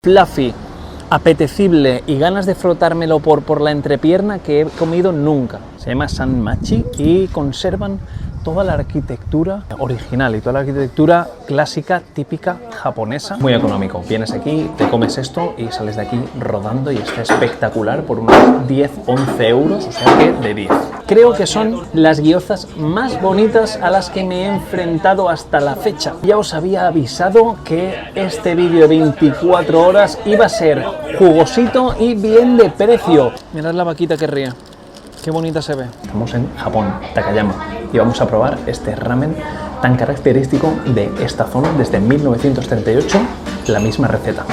fluffy, apetecible y ganas de frotármelo por la entrepierna que he comido nunca. Se llama Sanmachi y conservan toda la arquitectura original y toda la arquitectura clásica, típica japonesa. Muy económico. Vienes aquí, te comes esto y sales de aquí rodando y está espectacular por unos 10-11 euros, o sea que de 10. Creo que son las gyozas más bonitas a las que me he enfrentado hasta la fecha. Ya os había avisado que este vídeo de 24 horas iba a ser jugosito y bien de precio. Mirad la vaquita que ríe. Qué bonita se ve. Estamos en Japón, Takayama, y vamos a probar este ramen tan característico de esta zona desde 1938, la misma receta.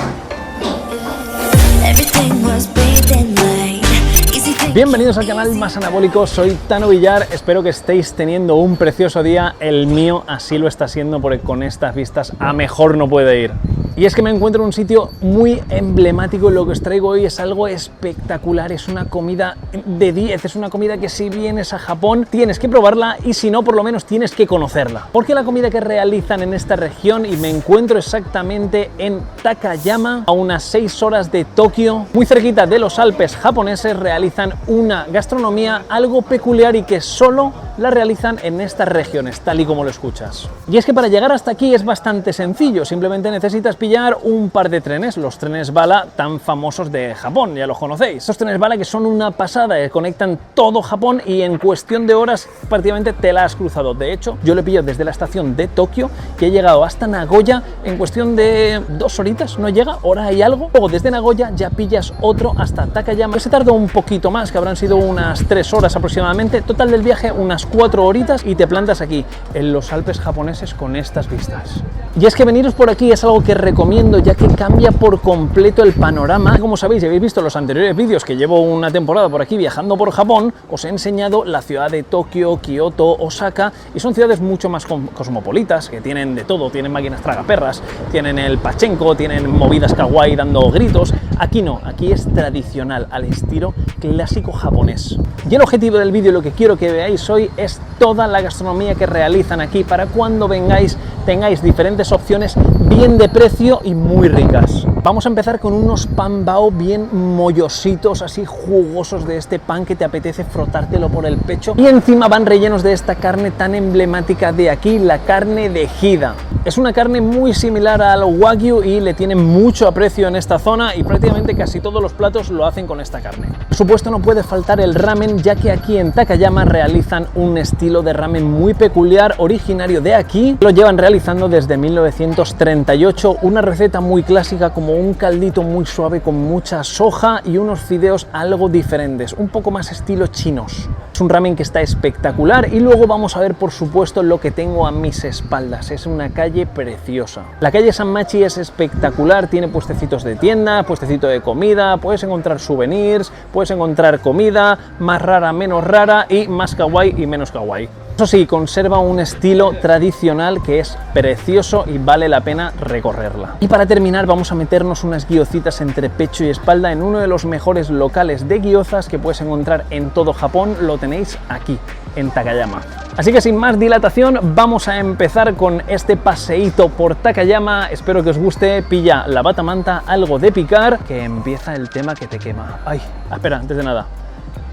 Bienvenidos al canal más anabólico, soy Tano Villar, espero que estéis teniendo un precioso día, el mío así lo está siendo porque con estas vistas a mejor no puede ir. Y es que me encuentro en un sitio muy emblemático y lo que os traigo hoy es algo espectacular, es una comida de 10, es una comida que si vienes a Japón tienes que probarla y si no por lo menos tienes que conocerla. Porque la comida que realizan en esta región, y me encuentro exactamente en Takayama, a unas 6 horas de Tokio, muy cerquita de los Alpes japoneses, realizan una gastronomía algo peculiar y que solo la realizan en estas regiones, tal y como lo escuchas. Y es que para llegar hasta aquí es bastante sencillo, simplemente necesitas pillar un par de trenes, los trenes bala tan famosos de Japón, ya los conocéis. Estos trenes bala que son una pasada, que conectan todo Japón y en cuestión de horas prácticamente te la has cruzado. De hecho, yo lo he pillado desde la estación de Tokio y he llegado hasta Nagoya en cuestión de 2 horitas, no llega, hora y algo. Luego desde Nagoya ya pillas otro hasta Takayama. Se tardó un poquito más, que habrán sido unas 3 horas aproximadamente. Total del viaje unas 4 horitas y te plantas aquí en los Alpes japoneses con estas vistas. Y es que veniros por aquí es algo que recomiendo, ya que cambia por completo el panorama. Como sabéis, si habéis visto los anteriores vídeos que llevo una temporada por aquí viajando por Japón, os he enseñado la ciudad de Tokio, Kioto, Osaka, y son ciudades mucho más cosmopolitas, que tienen de todo, tienen máquinas tragaperras, tienen el pachenko, tienen movidas kawaii dando gritos. Aquí no, aquí es tradicional, al estilo clásico japonés. Y el objetivo del vídeo, lo que quiero que veáis hoy, es toda la gastronomía que realizan aquí, para cuando vengáis tengáis diferentes opciones bien de precio y muy ricas. Vamos a empezar con unos pan bao bien mollositos, así jugosos, de este pan que te apetece frotártelo por el pecho, y encima van rellenos de esta carne tan emblemática de aquí, la carne de Hida. Es una carne muy similar al wagyu y le tienen mucho aprecio en esta zona y prácticamente casi todos los platos lo hacen con esta carne. Por supuesto no puede faltar el ramen, ya que aquí en Takayama realizan un estilo de ramen muy peculiar, originario de aquí. Lo llevan realizando desde 1938, una receta muy clásica, como un caldito muy suave con mucha soja y unos fideos algo diferentes, un poco más estilo chinos. Es un ramen que está espectacular y luego vamos a ver por supuesto lo que tengo a mis espaldas. Es una calle preciosa. La calle Sanmachi es espectacular, tiene puestecitos de tienda, puestecito de comida, puedes encontrar souvenirs, puedes encontrar comida más rara, menos rara, y más kawaii y menos kawaii. Eso sí, conserva un estilo tradicional que es precioso y vale la pena recorrerla. Y para terminar vamos a meternos unas gyocitas entre pecho y espalda en uno de los mejores locales de gyozas que puedes encontrar en todo Japón. Lo tenéis aquí, en Takayama. Así que sin más dilatación vamos a empezar con este paseíto por Takayama. Espero que os guste. Pilla la bata manta, algo de picar, que empieza el tema que te quema. Ay, espera, antes de nada,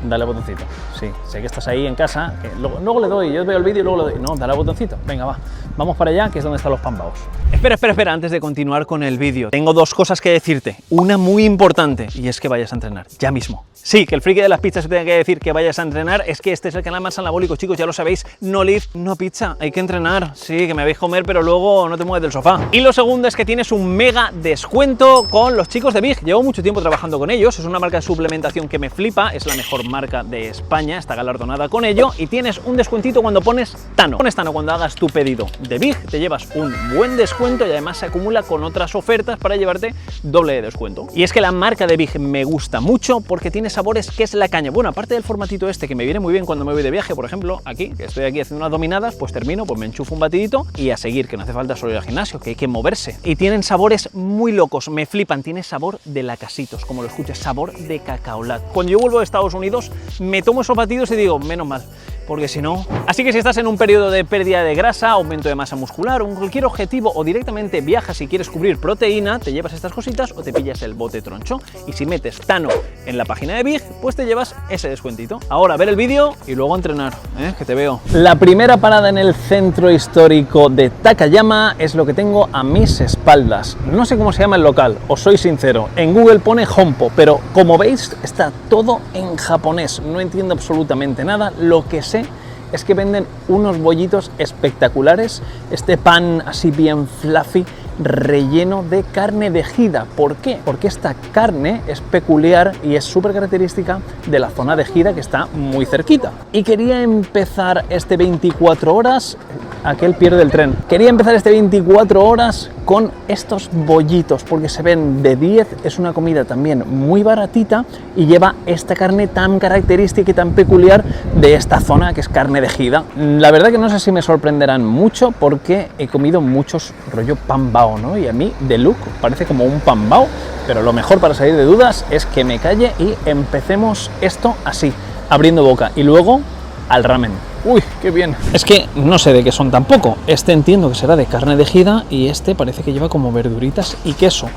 dale al botoncito. Sí, sé que estás ahí en casa, que luego le doy, yo veo el vídeo y luego le doy. No, dale al botoncito. Venga, va. Vamos para allá, que es donde están los pan baos. Espera, antes de continuar con el vídeo, tengo 2 cosas que decirte. Una muy importante, y es que vayas a entrenar, ya mismo. Sí, que el friki de las pizzas te tenga que decir que vayas a entrenar, es que este es el canal más anabólico, chicos, ya lo sabéis. No lift, no pizza, hay que entrenar. Sí, que me veis comer, pero luego no te mueves del sofá. Y lo segundo es que tienes un mega descuento con los chicos de Big. Llevo mucho tiempo trabajando con ellos, es una marca de suplementación que me flipa, es la mejor marca de España, está galardonada con ello, y tienes un descuentito cuando pones Tano. Pones Tano cuando hagas tu pedido de Big, te llevas un buen descuento y además se acumula con otras ofertas para llevarte doble de descuento. Y es que la marca de Big me gusta mucho porque tiene sabores que es la caña. Bueno, aparte del formatito este que me viene muy bien cuando me voy de viaje, por ejemplo, aquí, que estoy aquí haciendo unas dominadas, pues termino, pues me enchufo un batidito y a seguir, que no hace falta solo ir al gimnasio, que hay que moverse. Y tienen sabores muy locos, me flipan. Tiene sabor de lacasitos, como lo escuchas, sabor de cacaolat. Cuando yo vuelvo de Estados Unidos, me tomo esos batidos y digo, menos mal porque si no... Así que si estás en un periodo de pérdida de grasa, aumento de masa muscular o cualquier objetivo, o directamente viajas y quieres cubrir proteína, te llevas estas cositas o te pillas el bote troncho. Y si metes Tano en la página de Big, pues te llevas ese descuentito. Ahora ver el vídeo y luego entrenar, que te veo. La primera parada en el centro histórico de Takayama es lo que tengo a mis espaldas. No sé cómo se llama el local, os soy sincero. En Google pone Honpo, pero como veis está todo en japonés. No entiendo absolutamente nada. Lo que sé es que venden unos bollitos espectaculares, este pan así bien fluffy, relleno de carne de Hida. ¿Por qué? Porque esta carne es peculiar y es súper característica de la zona de Hida, que está muy cerquita. Y quería empezar este 24 horas, aquel pierde el tren. Quería empezar este 24 horas con estos bollitos, porque se ven de 10, es una comida también muy baratita y lleva esta carne tan característica y tan peculiar de esta zona, que es carne de Hida. La verdad que no sé si me sorprenderán mucho, porque he comido muchos rollo pan bao, ¿no? Y a mí, de look, parece como un pan bao, pero lo mejor para salir de dudas es que me calle y empecemos esto así, abriendo boca, y luego al ramen. Uy, qué bien. Es que no sé de qué son tampoco. Este entiendo que será de carne de Hida y este parece que lleva como verduritas y queso.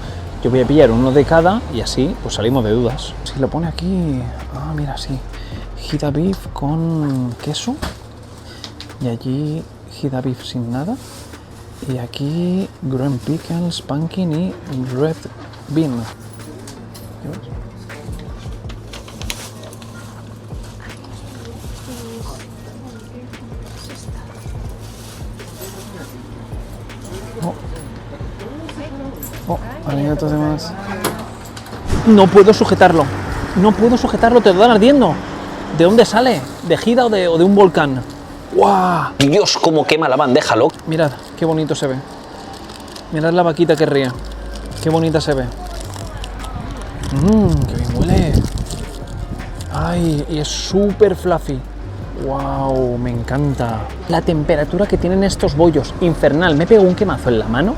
Yo voy a pillar uno de cada y así pues salimos de dudas. Si lo pone aquí... Ah, mira, sí. Hida beef con queso. Y allí Hida beef sin nada. Y aquí green pickles, pumpkin y red bean. ¿Qué ves? Más. No puedo sujetarlo. No puedo sujetarlo, te lo dan ardiendo. ¿De dónde sale? ¿De Hida o de un volcán? ¡Guau! Dios, cómo quema la bandeja, loco. Mirad, qué bonito se ve. Mirad la vaquita que ríe. Qué bonita se ve. Qué bien huele. Ay, y es súper fluffy. ¡Wow! Me encanta. La temperatura que tienen estos bollos, infernal. Me pego un quemazo en la mano.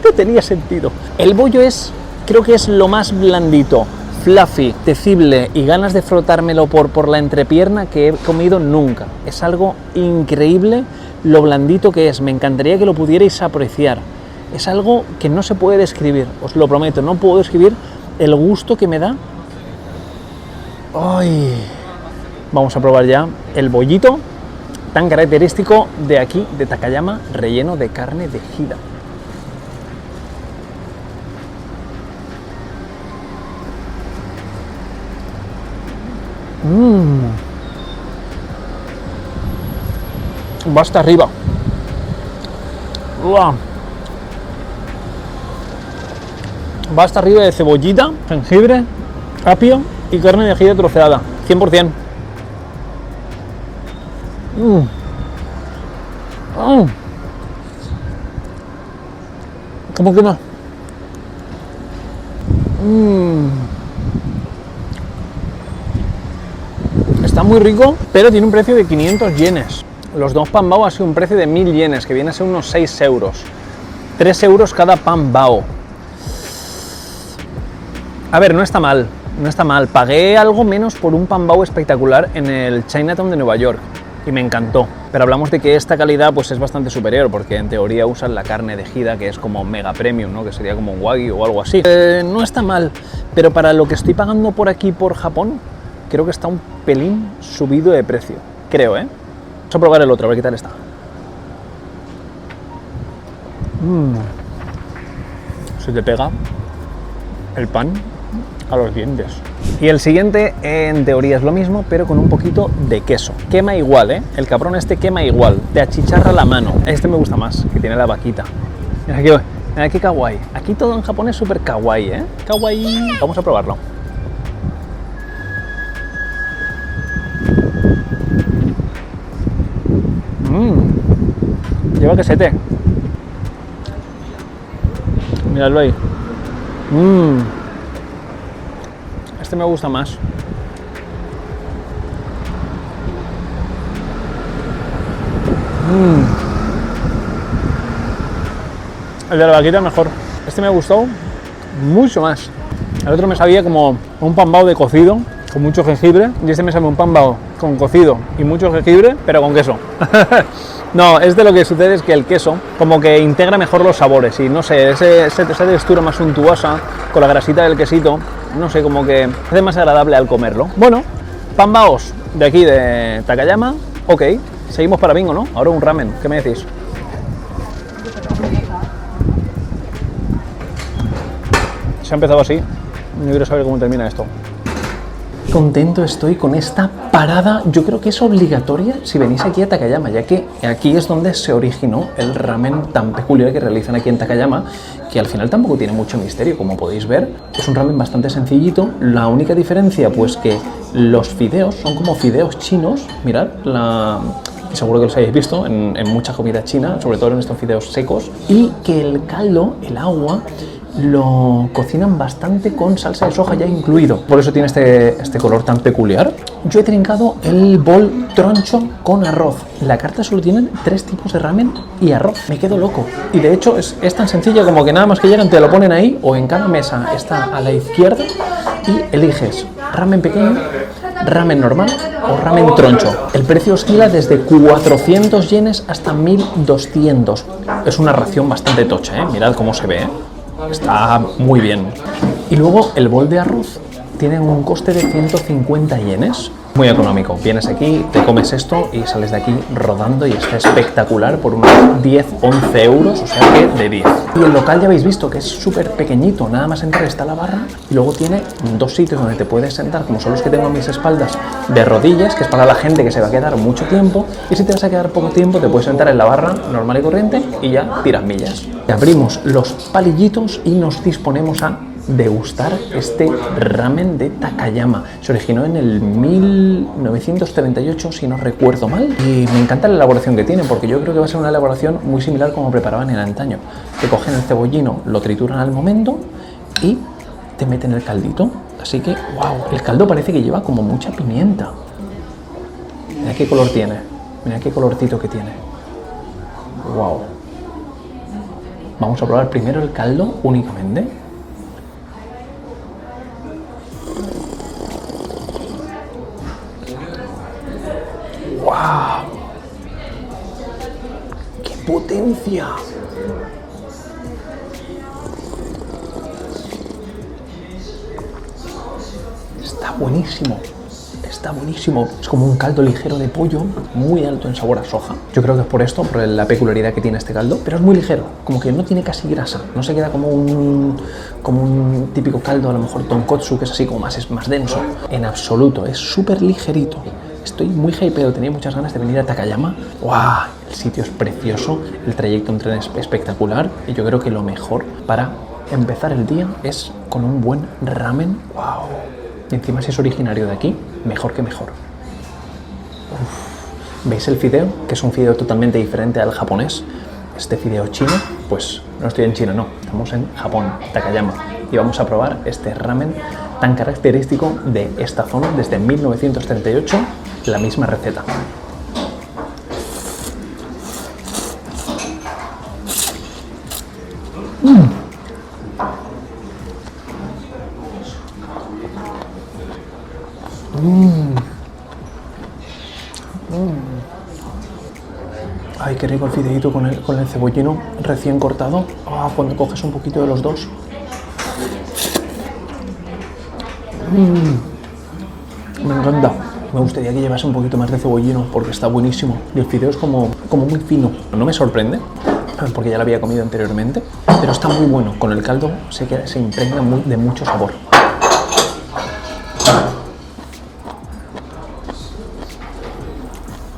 No tenía sentido. El bollo es, creo que es lo más blandito, fluffy, tecible y ganas de frotármelo por la entrepierna que he comido nunca. Es algo increíble lo blandito que es. Me encantaría que lo pudierais apreciar. Es algo que no se puede describir, os lo prometo. No puedo describir el gusto que me da. ¡Ay! Vamos a probar ya el bollito tan característico de aquí, de Takayama, relleno de carne de Hida. Va hasta arriba. ¡Uah! Va hasta arriba de cebollita, jengibre, apio y carne de Hida troceada. 100%. ¿Cómo quema? Está muy rico, pero tiene un precio de 500 yenes. Los dos pan bao ha sido un precio de 1000 yenes, que viene a ser unos 6 euros. 3 euros cada pan bao. A ver, no está mal, no está mal. Pagué algo menos por un pan bao espectacular en el Chinatown de Nueva York y me encantó. Pero hablamos de que esta calidad pues es bastante superior, porque en teoría usan la carne de Hida, que es como mega premium, ¿no? Que sería como un wagyu o algo así. No está mal, pero para lo que estoy pagando por aquí, por Japón, creo que está un pelín subido de precio. Creo, ¿eh? Vamos a probar el otro, a ver qué tal está. Se te pega el pan a los dientes. Y el siguiente, en teoría es lo mismo, pero con un poquito de queso. Quema igual, ¿eh? El cabrón este quema igual. Te achicharra la mano. Este me gusta más, que tiene la vaquita. Mira qué kawaii. Aquí todo en Japón es súper kawaii, ¿eh? Kawaii. Vamos a probarlo. Lleva quesete. Miradlo ahí. Este me gusta más. El de la vaquita mejor. Este me gustó mucho más. El otro me sabía como un pan bao de cocido con mucho jengibre, y este me sabe un pan bao con cocido y mucho jengibre, pero con queso. No, es de lo que sucede es que el queso como que integra mejor los sabores y no sé, esa textura más suntuosa con la grasita del quesito, no sé, como que hace más agradable al comerlo. Bueno, Pambaos de aquí de Takayama, ok, seguimos para bingo, ¿no? Ahora un ramen, ¿qué me decís? Se ha empezado así, no quiero saber cómo termina esto. Contento estoy con esta parada, yo creo que es obligatoria si venís aquí a Takayama, ya que aquí es donde se originó el ramen tan peculiar que realizan aquí en Takayama, que al final tampoco tiene mucho misterio, como podéis ver. Es un ramen bastante sencillito, la única diferencia pues que los fideos son como fideos chinos, mirad, seguro que los habéis visto en mucha comida china, sobre todo en estos fideos secos, y que el caldo, el agua, lo cocinan bastante con salsa de soja ya incluido, por eso tiene este color tan peculiar. Yo he trincado el bol troncho con arroz. La carta solo tiene 3 tipos de ramen y arroz, me quedo loco. Y de hecho es tan sencilla como que nada más que llegan te lo ponen ahí, o en cada mesa está a la izquierda y eliges ramen pequeño, ramen normal o ramen troncho. El precio oscila desde 400 yenes hasta 1200. Es una ración bastante tocha, ¿eh? Mirad cómo se ve, ¿eh? Está muy bien. Y luego el bol de arroz tiene un coste de 150 yenes. Muy económico. Vienes aquí, te comes esto y sales de aquí rodando y está espectacular por unos 10-11 euros, o sea que de 10. Y el local ya habéis visto que es súper pequeñito, nada más entrar está la barra y luego tiene 2 sitios donde te puedes sentar, como son los que tengo a mis espaldas, de rodillas, que es para la gente que se va a quedar mucho tiempo, y si te vas a quedar poco tiempo te puedes sentar en la barra normal y corriente y ya tiras millas. Y abrimos los palillitos y nos disponemos a degustar este ramen de Takayama. Se originó en el 1938, si no recuerdo mal, y me encanta la elaboración que tiene, porque yo creo que va a ser una elaboración muy similar como preparaban en antaño, que cogen el cebollino, lo trituran al momento y te meten el caldito. Así que, wow, el caldo parece que lleva como mucha pimienta. Mira qué color tiene, mira qué colorcito que tiene. Wow. Vamos a probar primero el caldo únicamente. ¡Wow! ¡Qué potencia! Está buenísimo. Está buenísimo. Es como un caldo ligero de pollo, muy alto en sabor a soja. Yo creo que es por esto, por la peculiaridad que tiene este caldo, pero es muy ligero, como que no tiene casi grasa, no se queda como un típico caldo, a lo mejor tonkotsu, que es así como más denso. En absoluto, es súper ligerito. Estoy muy hypeado, tenía muchas ganas de venir a Takayama. ¡Wow! El sitio es precioso, el trayecto en tren es espectacular y yo creo que lo mejor para empezar el día es con un buen ramen. ¡Wow! Y encima si es originario de aquí, mejor que mejor. Uf. ¿Veis el fideo? Que es un fideo totalmente diferente al japonés. Este fideo chino, pues no estoy en China, no, estamos en Japón, Takayama. Y vamos a probar este ramen tan característico de esta zona desde 1938, la misma receta. Ay, qué rico el fideíto con el cebollino recién cortado. Oh, cuando coges un poquito de los dos. Me encanta. Me gustaría que llevase un poquito más de cebollino porque está buenísimo. Y el fideo es como muy fino. No me sorprende porque ya lo había comido anteriormente, pero está muy bueno. Con el caldo se impregna de mucho sabor.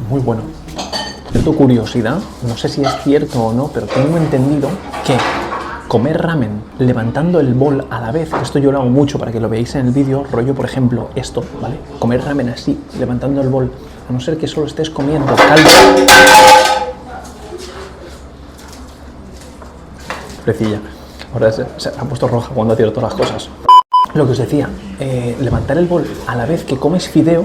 Muy bueno. Cierto curiosidad, no sé si es cierto o no, pero tengo entendido que comer ramen levantando el bol a la vez, esto yo lo hago mucho para que lo veáis en el vídeo, rollo por ejemplo esto, ¿vale? Comer ramen así, levantando el bol, a no ser que solo estés comiendo caldo. Pobrecilla, ahora se ha puesto roja cuando ha tirado todas las cosas. Lo que os decía, levantar el bol a la vez que comes fideo,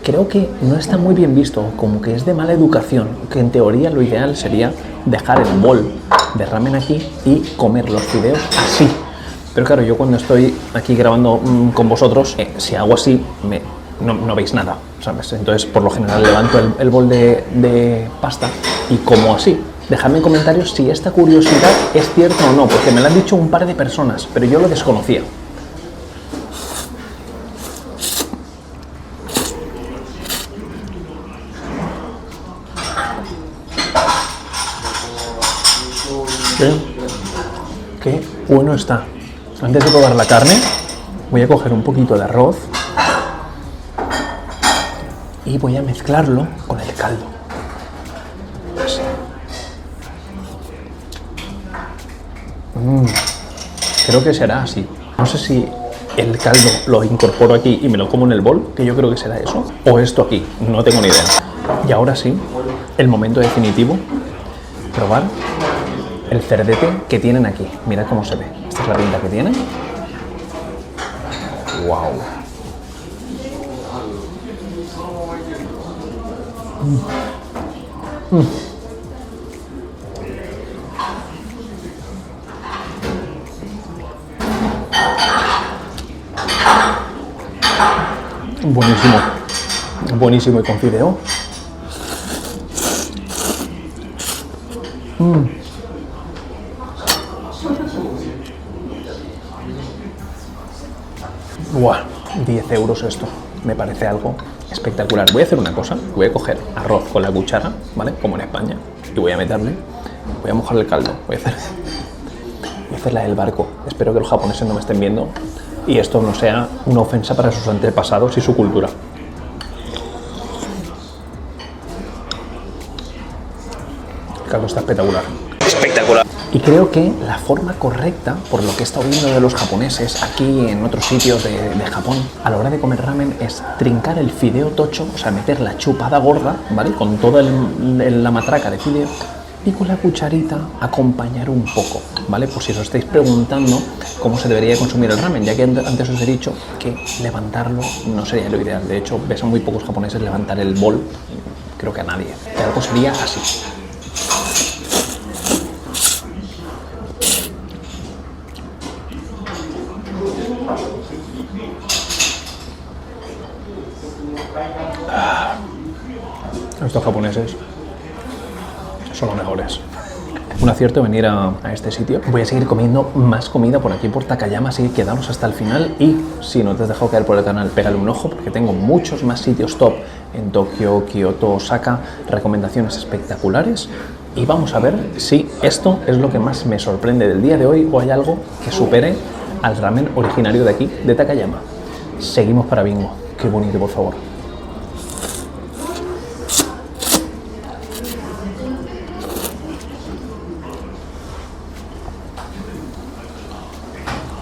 creo que no está muy bien visto, como que es de mala educación, que en teoría lo ideal sería dejar el bol de ramen aquí y comer los fideos así. Pero claro, yo cuando estoy aquí grabando con vosotros, si hago así, no veis nada, ¿sabes? Entonces, por lo general, levanto el bol de pasta y como así. Dejadme en comentarios si esta curiosidad es cierta o no, porque me lo han dicho un par de personas, pero yo lo desconocía. Qué bueno está. Antes de probar la carne, voy a coger un poquito de arroz y voy a mezclarlo con el caldo. Así. Creo que será así. No sé si el caldo lo incorporo aquí y me lo como en el bol, que yo creo que será eso, o esto aquí, no tengo ni idea. Y ahora sí, el momento definitivo, probar el cerdete que tienen aquí. Mirad cómo se ve. Esta es la pinta que tiene. ¡Wow! Buenísimo. Buenísimo y con fideo. ¡Buah! 10 euros esto. Me parece algo espectacular. Voy a hacer una cosa. Voy a coger arroz con la cuchara, ¿vale? Como en España. Y voy a meterle. Voy a mojar el caldo. Voy a hacer la del barco. Espero que los japoneses no me estén viendo y esto no sea una ofensa para sus antepasados y su cultura. El caldo está espectacular. Espectacular. Y creo que la forma correcta, por lo que he estado viendo de los japoneses aquí en otros sitios de Japón, a la hora de comer ramen es trincar el fideo tocho, o sea, meter la chupada gorda, ¿vale? Con toda la matraca de fideo y con la cucharita acompañar un poco, ¿vale? Por si os estáis preguntando cómo se debería consumir el ramen, ya que antes os he dicho que levantarlo no sería lo ideal. De hecho, ves a muy pocos japoneses levantar el bol, creo que a nadie. Que algo sería así. Estos japoneses son los mejores. Un acierto venir a este sitio. Voy a seguir comiendo más comida por aquí por Takayama, así que quedaros hasta el final. Y si no te has dejado caer por el canal, pégale un ojo porque tengo muchos más sitios top en Tokio, Kioto, Osaka, recomendaciones espectaculares. Y vamos a ver si esto es lo que más me sorprende del día de hoy o hay algo que supere al ramen originario de aquí, de Takayama. Seguimos para bingo. Qué bonito, por favor.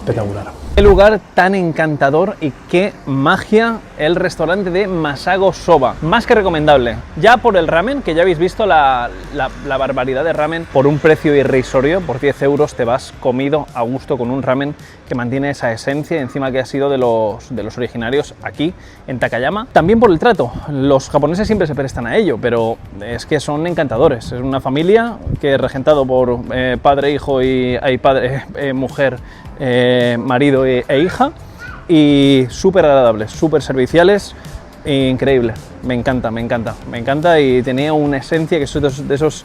Espectacular. Qué lugar tan encantador y qué magia el restaurante de Masago Soba. Más que recomendable. Ya por el ramen, que ya habéis visto la barbaridad de ramen por un precio irrisorio, por 10 euros te vas comido a gusto con un ramen que mantiene esa esencia, encima que ha sido de los originarios aquí en Takayama. También por el trato. Los japoneses siempre se prestan a ello, pero es que son encantadores. Es una familia que es regentado por padre, hijo y mujer, marido e hija, y súper agradables, súper serviciales, increíble. Me encanta y tenía una esencia que es de esos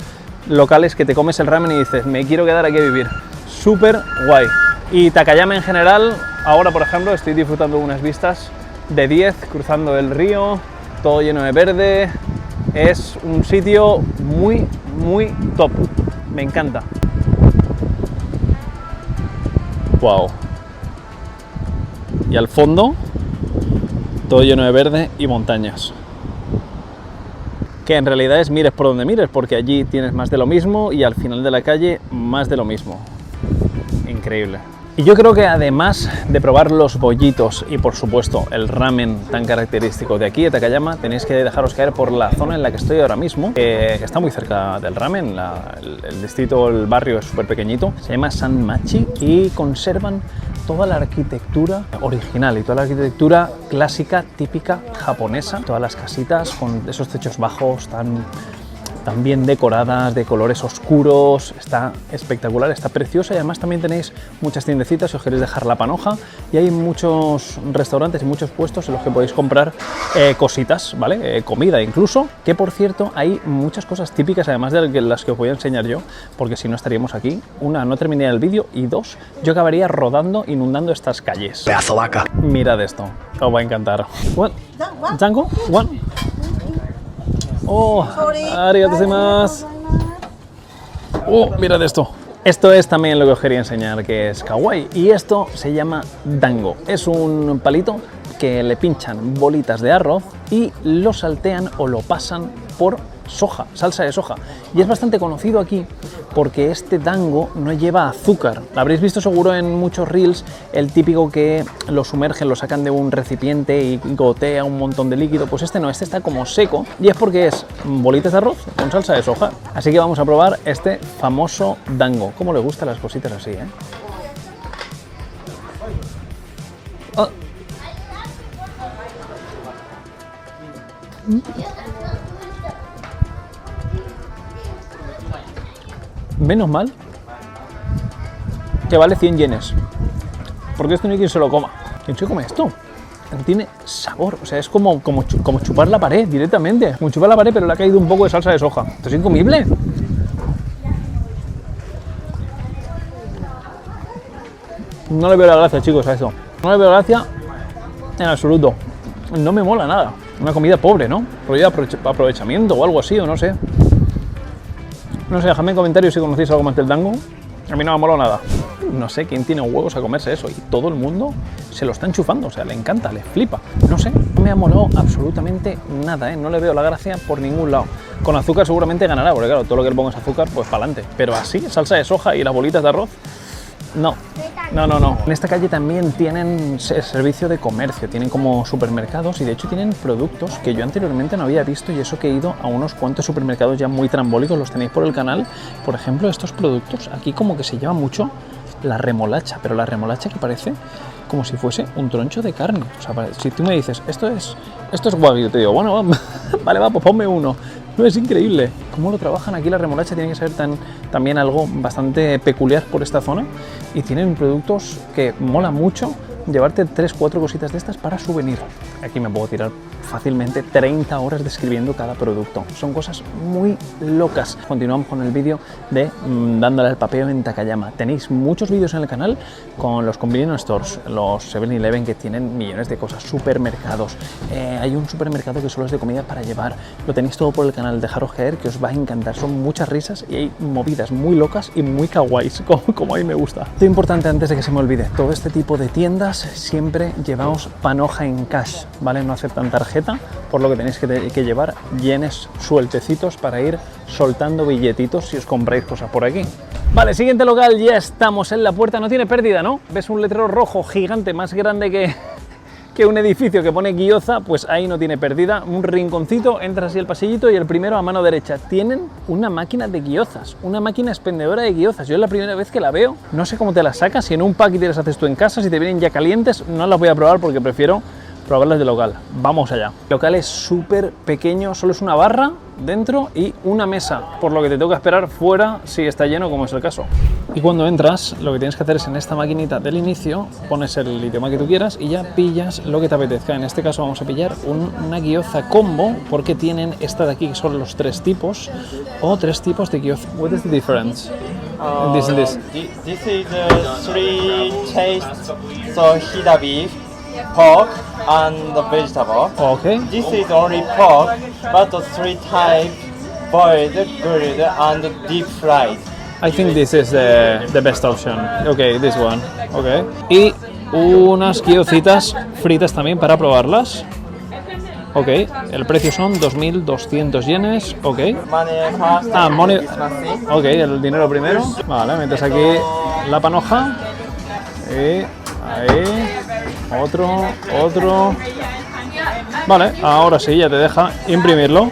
locales que te comes el ramen y dices, me quiero quedar aquí a vivir. Súper guay. Y Takayama en general, ahora por ejemplo estoy disfrutando de unas vistas de 10 cruzando el río, todo lleno de verde. Es un sitio muy top, me encanta. Wow. Y al fondo, todo lleno de verde y montañas. Que en realidad es mires por donde mires, porque allí tienes más de lo mismo y al final de la calle más de lo mismo. Increíble. Y yo creo que además de probar los bollitos y por supuesto el ramen tan característico de aquí de Takayama, tenéis que dejaros caer por la zona en la que estoy ahora mismo, que está muy cerca del ramen. El distrito, el barrio es súper pequeñito, se llama Sanmachi y conservan toda la arquitectura original y toda la arquitectura clásica típica japonesa, todas las casitas con esos techos bajos tan también decoradas de colores oscuros. Está espectacular, está preciosa y además también tenéis muchas tiendecitas si os queréis dejar la panoja y hay muchos restaurantes y muchos puestos en los que podéis comprar cositas, ¿vale? Comida incluso, que por cierto hay muchas cosas típicas además de las que os voy a enseñar yo, porque si no estaríamos aquí. Una, no terminé el vídeo y dos, yo acabaría rodando, inundando estas calles. Pedazo vaca. Mirad esto, os va a encantar. What? ¿Django? What? Oh, arigatou gozaimasu. Oh, mirad esto. Esto es también lo que os quería enseñar, que es kawaii. Y esto se llama dango. Es un palito que le pinchan bolitas de arroz y lo saltean o lo pasan por soja, salsa de soja. Y es bastante conocido aquí porque este dango no lleva azúcar. Lo habréis visto seguro en muchos reels, el típico que lo sumergen, lo sacan de un recipiente y gotea un montón de líquido. Pues este no, este está como seco y es porque es bolitas de arroz con salsa de soja. Así que vamos a probar este famoso dango. Cómo le gustan las cositas así, ¿eh? Oh. Menos mal que vale 100 yenes, porque esto no hay quien se lo coma. ¿Quién se come esto? No tiene sabor, o sea, es como chupar la pared directamente. Como chupar la pared, pero le ha caído un poco de salsa de soja. Esto es incomible. No le veo la gracia, chicos, a eso. No le veo gracia en absoluto. No me mola nada. Una comida pobre, ¿no? Comida de aprovechamiento o algo así, o no sé. No sé, dejadme en comentarios si conocéis algo más del dango. A mí no me mola nada. No sé quién tiene huevos a comerse eso y todo el mundo se lo está enchufando, o sea, le encanta, le flipa. No sé, no me ha molado absolutamente nada, ¿eh? No le veo la gracia por ningún lado. Con azúcar seguramente ganará, porque claro, todo lo que le pongas azúcar, pues para adelante. Pero así, salsa de soja y las bolitas de arroz, no. No. En esta calle también tienen servicio de comercio, tienen como supermercados y de hecho tienen productos que yo anteriormente no había visto y eso que he ido a unos cuantos supermercados ya muy trambólicos, los tenéis por el canal. Por ejemplo, estos productos, aquí como que se lleva mucho la remolacha, pero la remolacha que parece como si fuese un troncho de carne. O sea, si tú me dices, esto es wagyu, te digo, bueno, vale, pues ponme uno. No, es increíble cómo lo trabajan aquí. La remolacha tiene que ser también algo bastante peculiar por esta zona y tienen productos que mola mucho llevarte 3-4 cositas de estas para souvenir. Aquí me puedo tirar fácilmente 30 horas describiendo cada producto. Son cosas muy locas. Continuamos con el vídeo de dándole al papeo en Takayama. Tenéis muchos vídeos en el canal con los convenience stores, los 7-Eleven que tienen millones de cosas, supermercados. Hay un supermercado que solo es de comida para llevar. Lo tenéis todo por el canal. Dejaros caer que os va a encantar. Son muchas risas y hay movidas muy locas y muy kawaiis, como a mí me gusta. Lo importante antes de que se me olvide, todo este tipo de tiendas siempre llevaos panoja en cash, ¿vale? No aceptan tarjeta, por lo que tenéis que llevar yenes sueltecitos para ir soltando billetitos si os compráis cosas por aquí. Vale, siguiente local, ya estamos en la puerta, no tiene pérdida, ¿no? ¿Ves un letrero rojo gigante, más grande que un edificio que pone gyoza? Pues ahí no tiene pérdida, un rinconcito, entras así el pasillito y el primero a mano derecha. Tienen una máquina de gyozas, una máquina expendedora de gyozas. Yo es la primera vez que la veo, no sé cómo te las sacas, si en un pack y te las haces tú en casa, si te vienen ya calientes, no las voy a probar porque prefiero probarlas de local. Vamos allá. El local es súper pequeño, solo es una barra dentro y una mesa, por lo que te toca esperar fuera si está lleno, como es el caso. Y cuando entras, lo que tienes que hacer es en esta maquinita del inicio, pones el idioma que tú quieras y ya pillas lo que te apetezca. En este caso vamos a pillar una gyoza combo, porque tienen esta de aquí, que son los 3 tipos, o 3 tipos de gyoza. What is the difference? This and this. This is 3 tastes, so hida beef, pork and vegetable. Okay. This is only pork, but the 3 types boiled, grilled and deep fried. I think this is the best option. Okay, this one. Okay. Y unas gyocitas fritas también para probarlas. Ok, el precio son 2.200 yenes. Ok. Money first. Money. This machine. Ok, el dinero primero. Vale, metes aquí la panoja. Y ahí. Otro. Vale, ahora sí, ya te deja imprimirlo.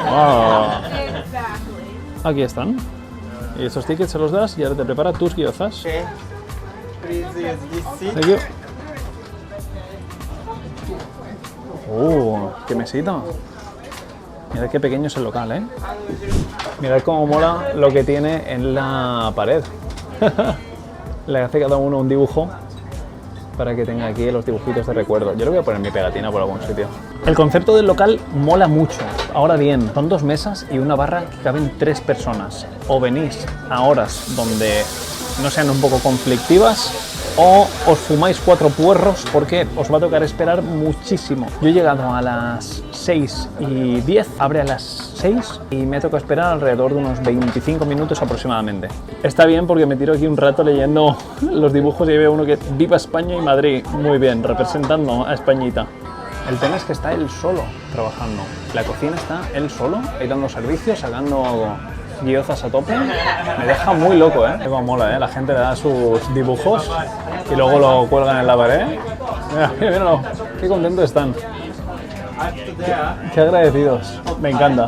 Wow. Aquí están. Y estos tickets se los das y ahora te prepara tus gyozas. Okay. Please use this seat. Thank you. ¡Qué mesita! Mirad qué pequeño es el local, ¿eh? Mirad cómo mola lo que tiene en la pared. Le hace cada uno un dibujo para que tenga aquí los dibujitos de recuerdo. Yo le voy a poner mi pegatina por algún sitio. El concepto del local mola mucho. Ahora bien, son 2 mesas y una barra que caben 3 personas. O venís a horas donde no sean un poco conflictivas, o os fumáis 4 puerros porque os va a tocar esperar muchísimo. Yo he llegado a las 6:10, abre a las 6 y me toca esperar alrededor de unos 25 minutos aproximadamente. Está bien porque me tiro aquí un rato leyendo los dibujos y veo uno que viva España y Madrid. Muy bien, representando a Españita. El tema es que está él solo trabajando. La cocina está él solo, ahí dando servicios, sacando guiozas a tope. Me deja muy loco, ¿eh? Como mola, ¿eh? La gente le da sus dibujos y luego lo cuelgan en la pared. Mira, míralo, qué contentos están. Qué agradecidos, me encanta.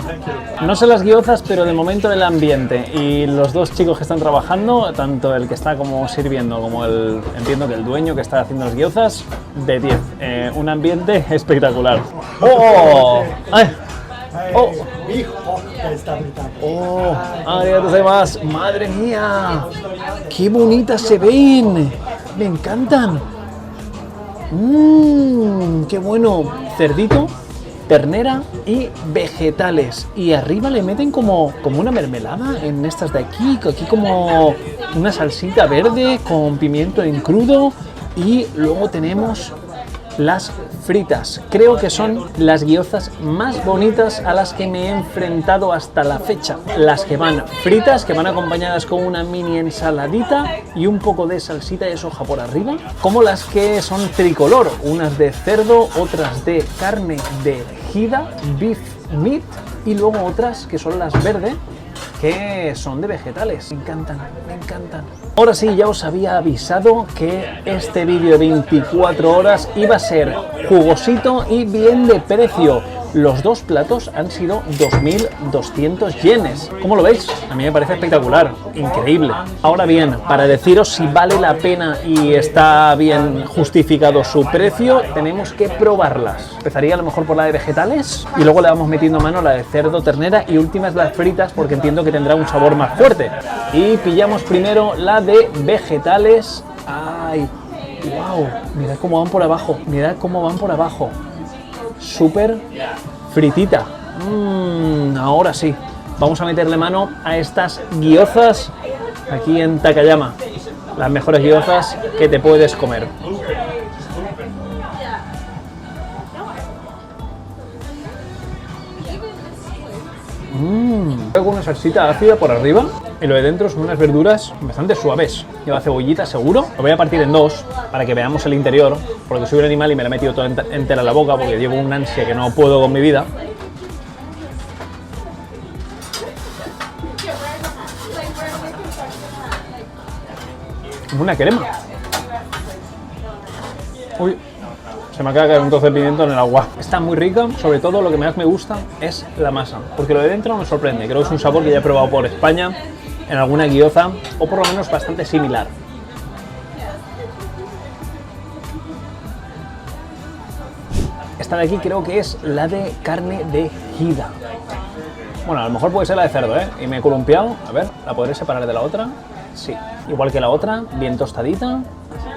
No sé las guiozas, pero de momento el ambiente y los 2 chicos que están trabajando, tanto el que está como sirviendo como entiendo que el dueño que está haciendo las guiozas, de 10. Un ambiente espectacular. ¡Oh! ¡Ay! ¡Oh! ¡Oh! ¡Arigatou gozaimasu! ¡Madre mía! ¡Qué bonitas se ven! ¡Me encantan! ¡Qué bueno! Cerdito, ternera y vegetales. Y arriba le meten como una mermelada en estas de aquí como una salsita verde con pimiento en crudo. Y luego tenemos las fritas. Creo que son las guiozas más bonitas a las que me he enfrentado hasta la fecha. Las que van fritas, que van acompañadas con una mini ensaladita y un poco de salsita de soja por arriba, como las que son tricolor, unas de cerdo, otras de carne de jida, beef meat, y luego otras que son las verde, que son de vegetales. Me encantan, me encantan. Ahora sí, ya os había avisado que este vídeo de 24 horas iba a ser jugosito y bien de precio. Los 2 platos han sido 2.200 yenes. ¿Cómo lo veis? A mí me parece espectacular, increíble. Ahora bien, para deciros si vale la pena y está bien justificado su precio, tenemos que probarlas. Empezaría a lo mejor por la de vegetales y luego le vamos metiendo mano la de cerdo, ternera y últimas las fritas porque entiendo que tendrá un sabor más fuerte. Y pillamos primero la de vegetales. ¡Ay! ¡Wow! Mirad cómo van por abajo, mirad cómo van por abajo. Súper fritita. Ahora sí, vamos a meterle mano a estas guiozas aquí en Takayama. Las mejores guiozas que te puedes comer. Con una salsita ácida por arriba y lo de dentro son unas verduras bastante suaves. Lleva cebollita seguro. Lo voy a partir en 2 para que veamos el interior, porque soy un animal y me la he metido toda entera en la boca porque llevo un ansia que no puedo con mi vida. Una crema. Uy, se me acaba de caer un trozo de pimiento en el agua. Está muy rica, sobre todo lo que más me gusta es la masa, porque lo de dentro me sorprende. Creo que es un sabor que ya he probado por España en alguna guioza, o por lo menos bastante similar. Esta de aquí creo que es la de carne de jida. Bueno, a lo mejor puede ser la de cerdo, ¿eh? Y me he columpiado. A ver, ¿la podré separar de la otra? Sí, igual que la otra, bien tostadita.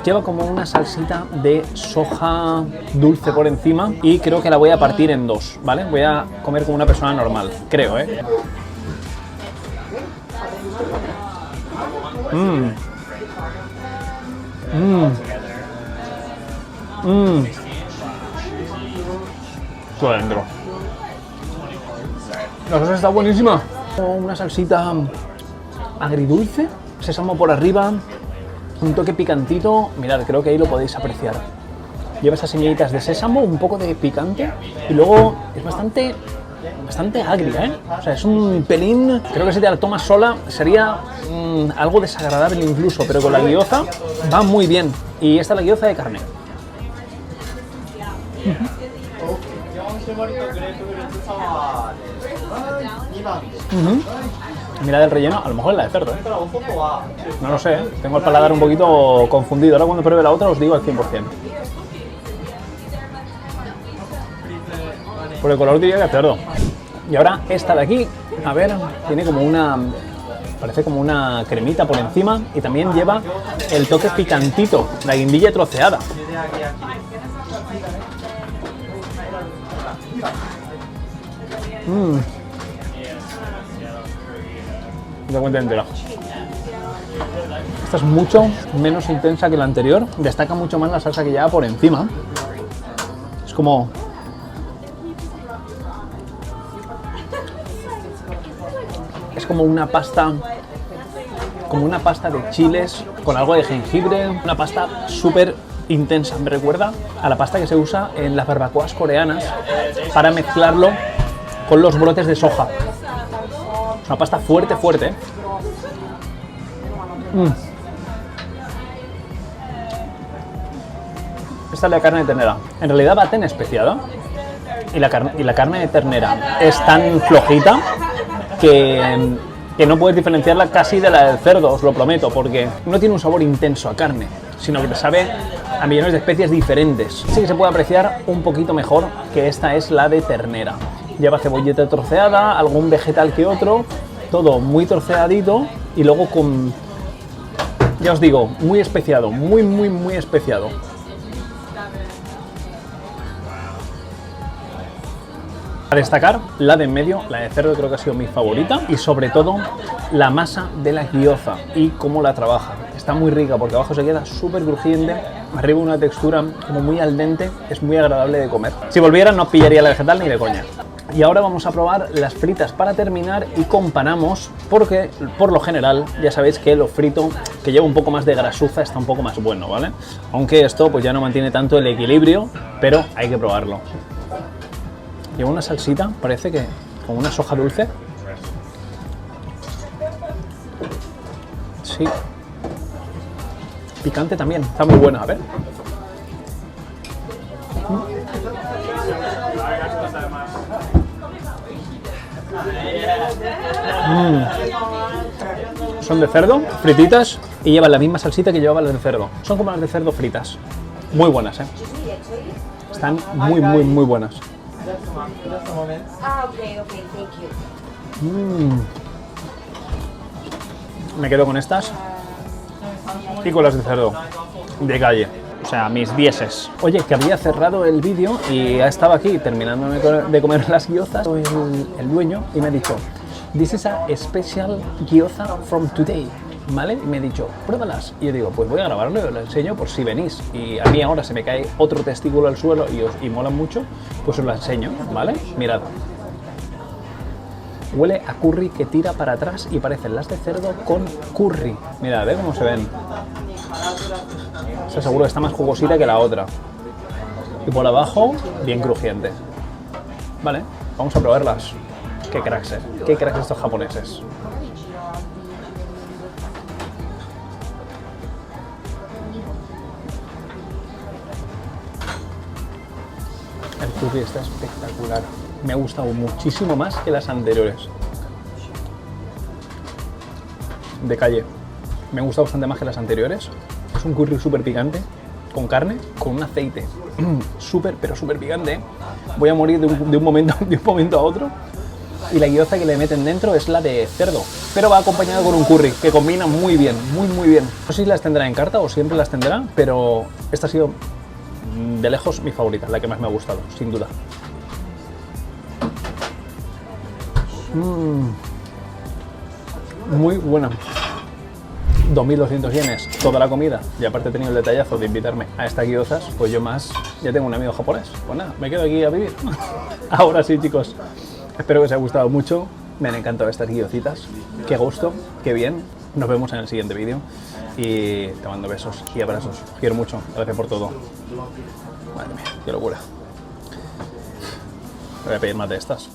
Lleva como una salsita de soja dulce por encima y creo que la voy a partir en 2, ¿vale? Voy a comer como una persona normal, creo, ¿eh? Todo adentro. La salsa está buenísima. Una salsita agridulce, sésamo por arriba, un toque picantito. Mirad, creo que ahí lo podéis apreciar. Lleva esas semillitas de sésamo, un poco de picante y luego es bastante agria, ¿eh? O sea, es un pelín. Creo que si te la tomas sola sería algo desagradable incluso, pero con la gyoza va muy bien. Y esta es la gyoza de carne. Mirad el relleno, a lo mejor es la de cerdo, ¿eh? No lo sé, ¿eh? Tengo el paladar un poquito confundido. Ahora cuando pruebe la otra os digo al 100%. Por el color diría que cerdo. Y ahora esta de aquí, a ver, tiene como una... Parece como una cremita por encima y también lleva el toque picantito, la guindilla troceada. De cuenta entera. Esta es mucho menos intensa que la anterior, destaca mucho más la salsa que lleva por encima. Es como... Es como una pasta de chiles con algo de jengibre, una pasta súper intensa. Me recuerda a la pasta que se usa en las barbacoas coreanas para mezclarlo con los brotes de soja. Es una pasta fuerte, fuerte, ¿eh? Esta es la carne de ternera. En realidad va tan especiada y la carne de ternera es tan flojita que no puedes diferenciarla casi de la del cerdo, os lo prometo, porque no tiene un sabor intenso a carne, sino que te sabe a millones de especies diferentes. Sí que se puede apreciar un poquito mejor que esta es la de ternera. Lleva cebolleta troceada, algún vegetal que otro, todo muy troceadito y luego con, ya os digo, muy especiado, muy especiado. A destacar la de en medio, la de cerdo creo que ha sido mi favorita y sobre todo la masa de la gyoza y cómo la trabaja. Está muy rica porque abajo se queda súper crujiente, arriba una textura como muy al dente, es muy agradable de comer. Si volviera no pillaría la vegetal ni de coña. Y ahora vamos a probar las fritas para terminar y comparamos porque por lo general ya sabéis que lo frito que lleva un poco más de grasuza está un poco más bueno, ¿vale? Aunque esto pues ya no mantiene tanto el equilibrio, pero hay que probarlo. Lleva una salsita, parece que con una soja dulce. Sí. Picante también, está muy buena, a ver. Son de cerdo, frititas, y llevan la misma salsita que llevaban las de cerdo. Son como las de cerdo fritas. Muy buenas, ¿eh? Están muy buenas. Me quedo con estas y con las de cerdo de calle, o sea, mis dieces. Oye, que había cerrado el vídeo y ha estado aquí terminando de comer las gyozas el dueño y me ha dicho "This is a special gyoza from today", ¿vale? Y me ha dicho "Pruébalas", y yo digo pues voy a grabarlo y os lo enseño por si venís y a mí ahora se me cae otro testículo al suelo y molan mucho, pues os lo enseño, ¿vale? Mirad. Huele a curry que tira para atrás y parecen las de cerdo con curry. Mirad, ¿eh? Cómo se ven. Esta seguro que está más jugosita que la otra. Y por abajo, bien crujiente. Vale, vamos a probarlas. Qué cracks, qué cracks estos japoneses. El curry está espectacular. Me ha gustado muchísimo más que las anteriores. De calle. Me ha gustado bastante más que las anteriores. Es un curry súper picante, con carne, con un aceite súper, pero súper picante. Voy a morir de un momento a otro. Y la gyoza que le meten dentro es la de cerdo, pero va acompañada con un curry que combina muy bien, muy bien. No sé si las tendrá en carta o siempre las tendrá, pero esta ha sido de lejos mi favorita, la que más me ha gustado, sin duda. Muy buena. 2.200 yenes, toda la comida, y aparte he tenido el detallazo de invitarme a estas gyozas, pues yo más, ya tengo un amigo japonés. Pues nada, me quedo aquí a vivir. Ahora sí, chicos, espero que os haya gustado mucho, me han encantado estas gyocitas, qué gusto, qué bien. Nos vemos en el siguiente vídeo y te mando besos y abrazos, os quiero mucho, gracias por todo. Madre mía, qué locura. Voy a pedir más de estas.